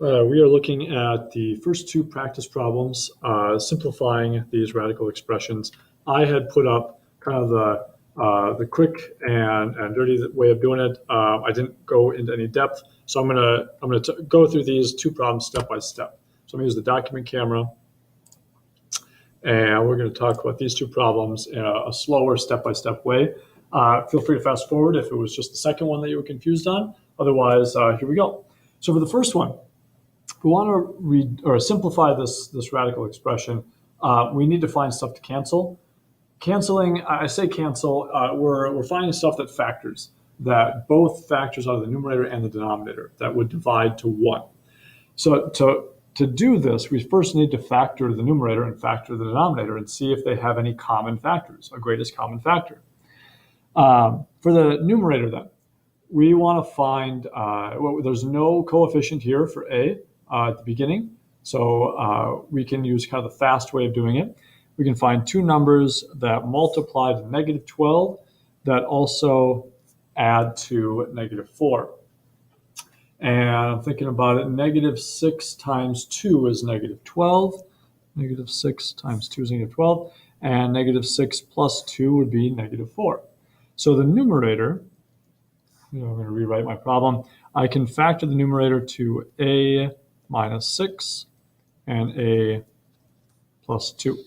We are looking at the first two practice problems, simplifying these radical expressions. I had put up kind of the quick and dirty way of doing it. I didn't go into any depth, so I'm gonna go through these two problems step by step. So I'm gonna use the document camera, and we're gonna talk about these two problems in a slower step-by-step way. Feel free to fast forward if it was just the second one that you were confused on. Otherwise, here we go. So for the first one, if we want to read or simplify this radical expression, we need to find stuff to cancel. Canceling, I say cancel, we're finding stuff that factors, that both factors are the numerator and the denominator, that would divide to 1. So to do this, we first need to factor the numerator and factor the denominator and see if they have any common factors, a greatest common factor. For the numerator then, we want to find, there's no coefficient here for a at the beginning, so we can use kind of the fast way of doing it. We can find two numbers that multiply to -12 that also add to -4. And I'm thinking about it, -6 times 2 is -12. -6 times 2 is -12. And -6 plus 2 would be -4. So the numerator, I'm going to rewrite my problem. I can factor the numerator to a minus 6 and a plus 2.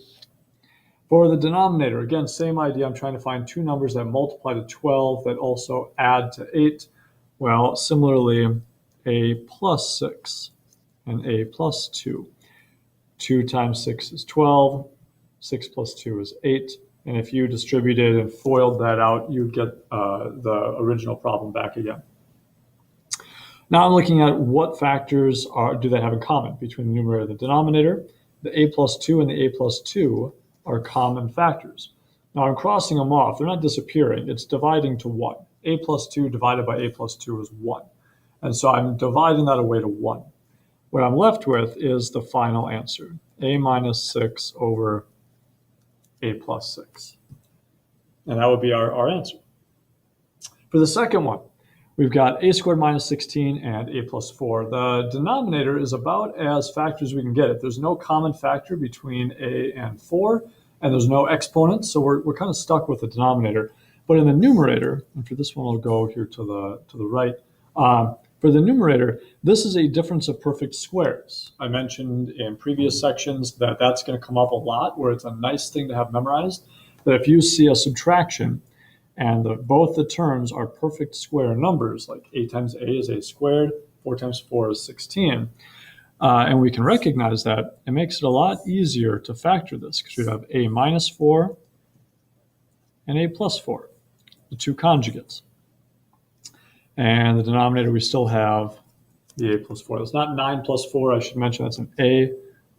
For the denominator, again, same idea. I'm trying to find two numbers that multiply to 12 that also add to 8. Well, similarly, a plus 6 and a plus 2. 2 times 6 is 12. 6 plus 2 is 8. And if you distributed and FOILed that out, you'd get the original problem back again. Now I'm looking at what factors do they have in common between the numerator and the denominator. The a plus 2 and the a plus 2 are common factors. Now I'm crossing them off. They're not disappearing. It's dividing to 1. A plus 2 divided by a plus 2 is 1. And so I'm dividing that away to 1. What I'm left with is the final answer, a minus 6 over a plus 6. And that would be our answer. For the second one, we've got a squared minus 16 and a plus 4. The denominator is about as factors we can get it. There's no common factor between a and 4, and there's no exponents, so we're kind of stuck with the denominator. But in the numerator, and for this one I'll go here to the right, for the numerator, this is a difference of perfect squares. I mentioned in previous sections that that's going to come up a lot, where it's a nice thing to have memorized, that if you see a subtraction and both the terms are perfect square numbers, like a times a is a squared, 4 times 4 is 16, and we can recognize that, it makes it a lot easier to factor this, because we have a minus 4 and a plus 4, the two conjugates. And the denominator, we still have the a plus 4. It's not 9 plus 4. I should mention that's an a.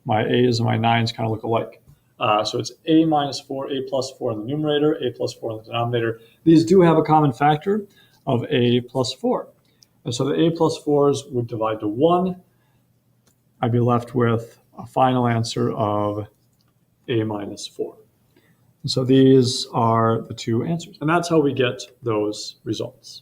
My a's and my 9's kind of look alike. So it's a minus 4, a plus 4 in the numerator, a plus 4 in the denominator. These do have a common factor of a plus 4. And so the a plus 4s would divide to 1. I'd be left with a final answer of a minus 4. And so these are the two answers. And that's how we get those results.